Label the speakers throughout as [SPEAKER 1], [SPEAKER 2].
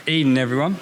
[SPEAKER 1] Evening, everyone.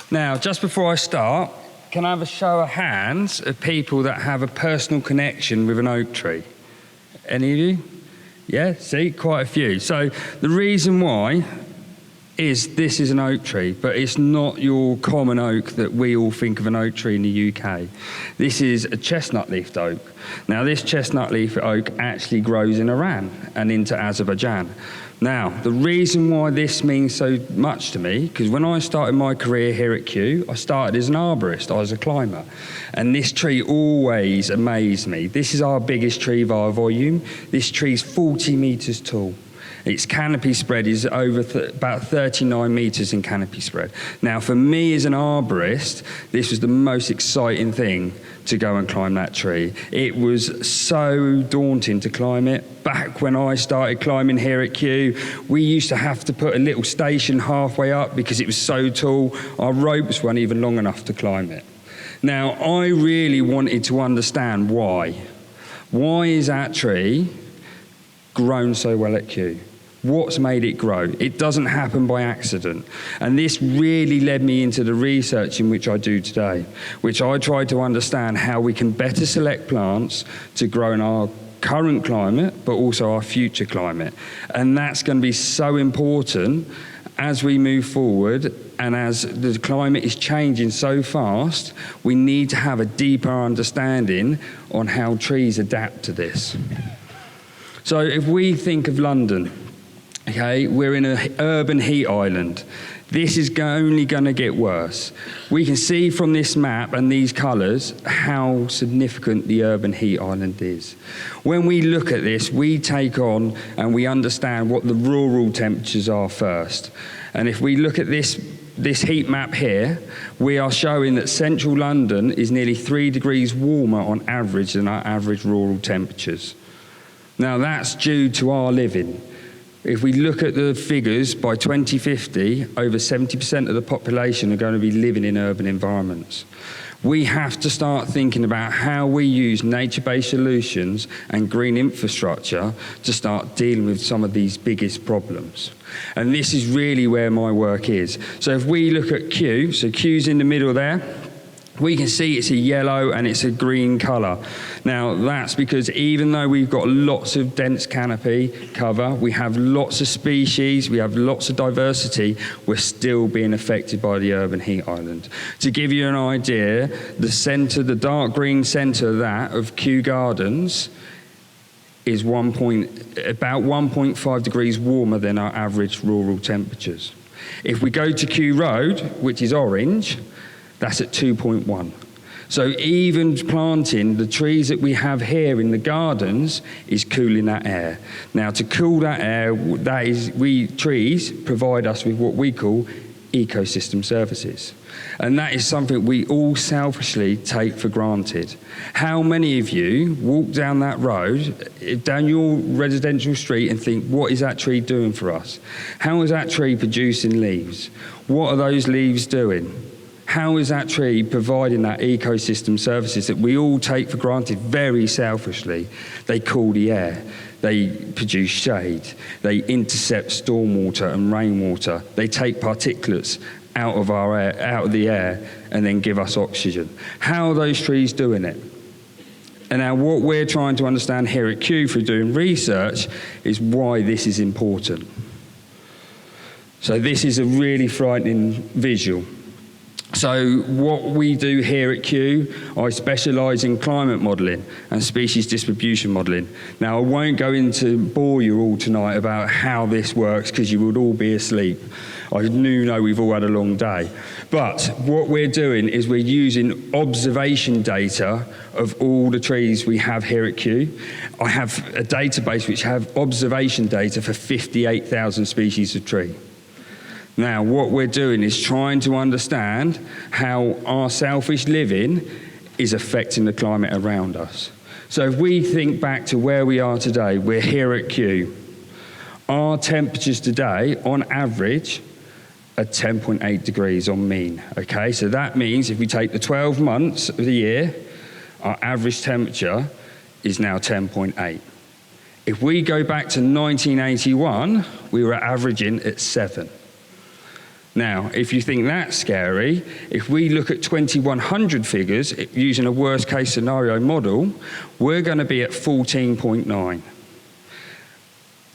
[SPEAKER 1] Now, just before I start, can I have a show of hands of people that have a personal connection with an oak tree? Any of you? Yeah, see, quite a few. So the reason why is this is an oak tree, but it's not your common oak that we all think of an oak tree in the UK. This is a chestnut-leafed oak. Now, this chestnut-leaf oak actually grows in Iran and into Azerbaijan. Now, the reason why this means so much to me, because when I started my career here at Kew, I started as an arborist, I was a climber, and this tree always amazed me. This is our biggest tree by volume. This tree is 40 metres tall. Its canopy spread is over about 39 metres in canopy spread. Now, for me as an arborist, this was the most exciting thing to go and climb that tree. It was so daunting to climb it. Back when I started climbing here at Kew, we used to have to put a little station halfway up because it was so tall. Our ropes weren't even long enough to climb it. Now, I really wanted to understand why. Why is that tree grown so well at Kew? What's made it grow? It doesn't happen by accident. And this really led me into the research in which I do today, which I try to understand how we can better select plants to grow in our current climate, but also our future climate. And that's going to be so important as we move forward, and as the climate is changing so fast, we need to have a deeper understanding on how trees adapt to this. So if we think of London, okay, we're in an urban heat island. This is only going to get worse. We can see from this map and these colours how significant the urban heat island is. When we look at this, we take on and we understand what the rural temperatures are first. And if we look at this heat map here, we are showing that central London is nearly 3 degrees warmer on average than our average rural temperatures. Now, that's due to our living. If we look at the figures, by 2050, over 70% of the population are going to be living in urban environments. We have to start thinking about how we use nature-based solutions and green infrastructure to start dealing with some of these biggest problems. And this is really where my work is. So if we look at Kew, so Kew's in the middle there, we can see it's a yellow and it's a green colour. Now, that's because even though we've got lots of dense canopy cover, we have lots of species, we have lots of diversity, we're still being affected by the urban heat island. To give you an idea, the centre, the dark green centre of that, of Kew Gardens, is about 1.5 degrees warmer than our average rural temperatures. If we go to Kew Road, which is orange, that's at 2.1. So even planting the trees that we have here in the gardens is cooling that air. Now, to cool that air, trees provide us with what we call ecosystem services. And that is something we all selfishly take for granted. How many of you walk down that road, down your residential street, and think, what is that tree doing for us? How is that tree producing leaves? What are those leaves doing? How is that tree providing that ecosystem services that we all take for granted very selfishly? They cool the air, they produce shade, they intercept stormwater and rainwater, they take particulates out of our air, out of the air, and then give us oxygen. How are those trees doing it? And now what we're trying to understand here at Kew through doing research is why this is important. So this is a really frightening visual. So what we do here at Kew, I specialise in climate modelling and species distribution modelling. Now, I won't go into bore you all tonight about how this works because you would all be asleep. I know we've all had a long day. But what we're doing is we're using observation data of all the trees we have here at Kew. I have a database which have observation data for 58,000 species of tree. Now, what we're doing is trying to understand how our selfish living is affecting the climate around us. So if we think back to where we are today, we're here at Kew. Our temperatures today, on average, are 10.8 degrees on mean, okay? So that means if we take the 12 months of the year, our average temperature is now 10.8. If we go back to 1981, we were averaging at 7. Now, if you think that's scary, if we look at 2100 figures using a worst case scenario model, we're going to be at 14.9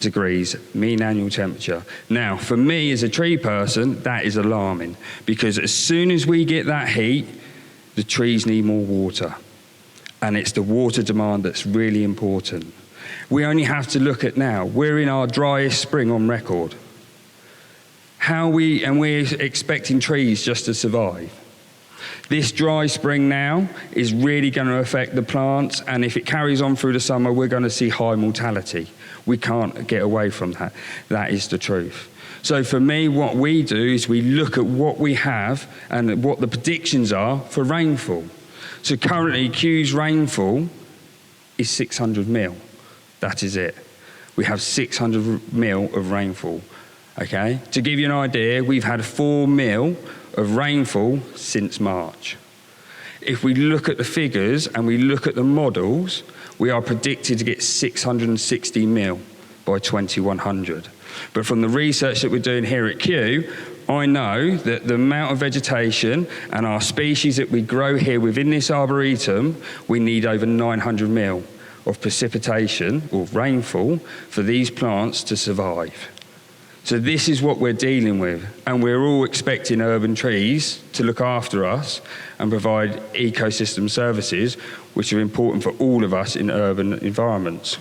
[SPEAKER 1] degrees mean annual temperature. Now, for me as a tree person, that is alarming, because as soon as we get that heat, the trees need more water. And it's the water demand that's really important. We only have to look at now, we're in our driest spring on record. We're expecting trees just to survive. This dry spring now is really going to affect the plants, and if it carries on through the summer, we're going to see high mortality. We can't get away from that. That is the truth. So for me, what we do is we look at what we have and what the predictions are for rainfall. So currently, Kew's rainfall is 600 mil. That is it. We have 600 mil of rainfall. Okay? To give you an idea, we've had 4 mil of rainfall since March. If we look at the figures and we look at the models, we are predicted to get 660 mil by 2100. But from the research that we're doing here at Kew, I know that the amount of vegetation and our species that we grow here within this arboretum, we need over 900 mil of precipitation or rainfall for these plants to survive. So this is what we're dealing with, and we're all expecting urban trees to look after us and provide ecosystem services which are important for all of us in urban environments.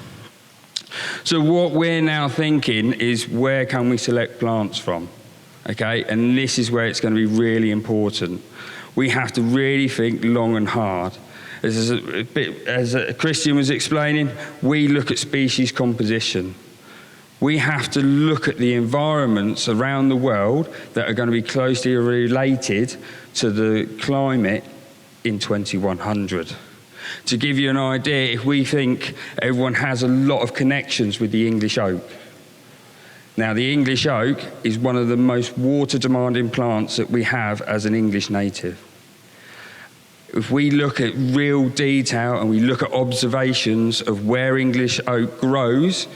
[SPEAKER 1] So what we're now thinking is, where can we select plants from? Okay, and this is where it's going to be really important. We have to really think long and hard. As Christian was explaining, we look at species composition. We have to look at the environments around the world that are going to be closely related to the climate in 2100. To give you an idea, if we think everyone has a lot of connections with the English oak. Now, the English oak is one of the most water-demanding plants that we have as an English native. If we look at real detail and we look at observations of where English oak grows,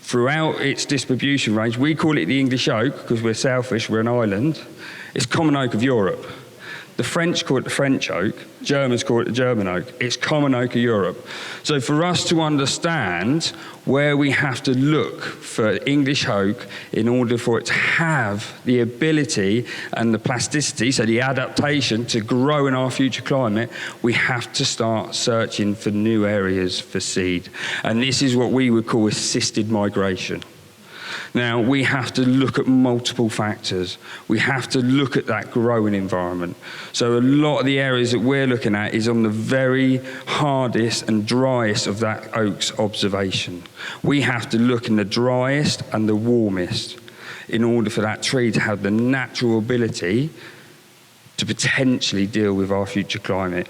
[SPEAKER 1] throughout its distribution range, we call it the English oak because we're selfish, we're an island. It's common oak of Europe. The French call it the French oak, Germans call it the German oak. It's common oak of Europe. So for us to understand where we have to look for English oak in order for it to have the ability and the plasticity, so the adaptation to grow in our future climate, we have to start searching for new areas for seed. And this is what we would call assisted migration. Now, we have to look at multiple factors. We have to look at that growing environment. So a lot of the areas that we're looking at is on the very hardest and driest of that oak's observation. We have to look in the driest and the warmest in order for that tree to have the natural ability to potentially deal with our future climate,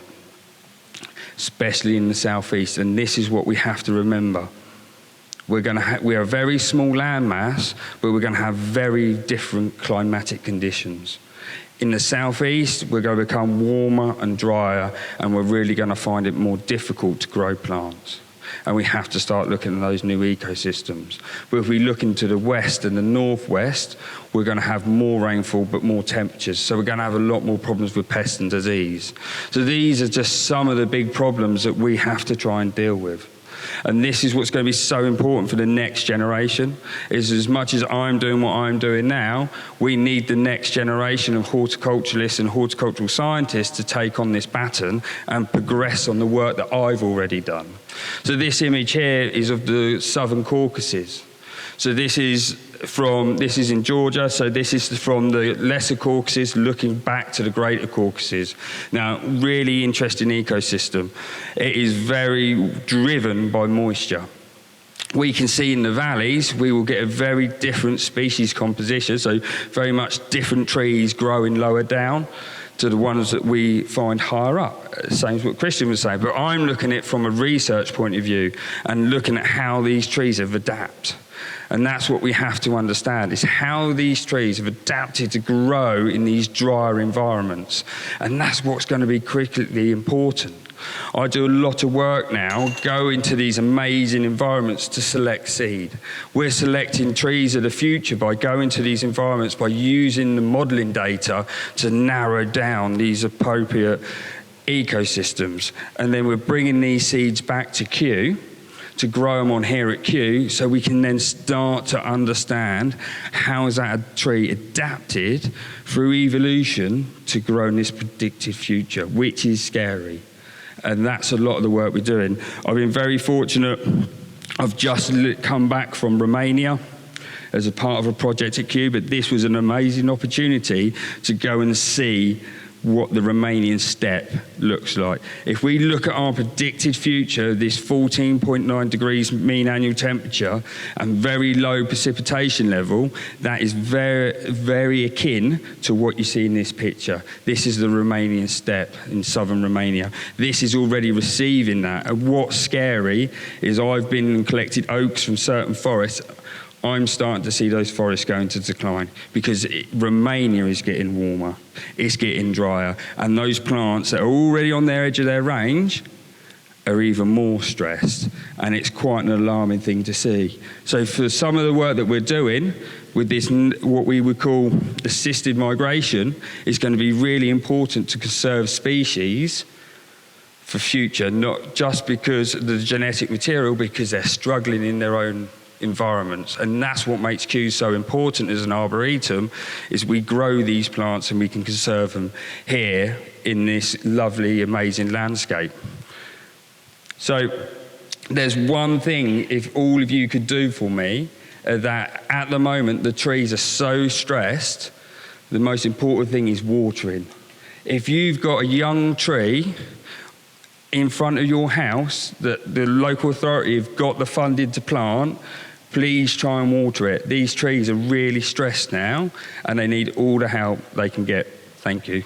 [SPEAKER 1] especially in the southeast. And this is what we have to remember. We are a very small landmass, but we're going to have very different climatic conditions. In the southeast, we're going to become warmer and drier, and we're really going to find it more difficult to grow plants. And we have to start looking at those new ecosystems. But if we look into the west and the northwest, we're going to have more rainfall but more temperatures. So we're going to have a lot more problems with pest and disease. So these are just some of the big problems that we have to try and deal with. And this is what's going to be so important for the next generation, is as much as I'm doing what I'm doing now, we need the next generation of horticulturalists and horticultural scientists to take on this baton and progress on the work that I've already done. So this image here is of the Southern Caucasus. So this is in Georgia, so this is from the Lesser Caucasus looking back to the Greater Caucasus. Now, really interesting ecosystem. It is very driven by moisture. We can see in the valleys, we will get a very different species composition, so very much different trees growing lower down to the ones that we find higher up. Same as what Christian was saying, but I'm looking at it from a research point of view and looking at how these trees have adapted. And that's what we have to understand, is how these trees have adapted to grow in these drier environments. And that's what's going to be critically important. I do a lot of work now, go into these amazing environments to select seed. We're selecting trees of the future by going to these environments, by using the modelling data to narrow down these appropriate ecosystems. And then we're bringing these seeds back to Kew, to grow them on here at Kew, so we can then start to understand how is that tree adapted through evolution to grow in this predicted future, which is scary. And that's a lot of the work we're doing. I've been very fortunate. I've just come back from Romania as a part of a project at Kew, but this was an amazing opportunity to go and see what the Romanian steppe looks like. If we look at our predicted future, this 14.9 degrees mean annual temperature and very low precipitation level, that is very, very akin to what you see in this picture. This is the Romanian steppe in southern Romania. This is already receiving that. And what's scary is I've been and collected oaks from certain forests. I'm starting to see those forests going to decline because Romania is getting warmer, it's getting drier, and those plants that are already on the edge of their range are even more stressed, and it's quite an alarming thing to see. So for some of the work that we're doing with this, what we would call assisted migration, is going to be really important to conserve species for future, not just because of the genetic material, because they're struggling in their own environments. And that's what makes Kew so important as an arboretum, is we grow these plants and we can conserve them here in this lovely, amazing landscape. So there's one thing, if all of you could do for me, that at the moment the trees are so stressed, the most important thing is watering. If you've got a young tree in front of your house that the local authority have got the funding to plant, please try and water it. These trees are really stressed now and they need all the help they can get. Thank you.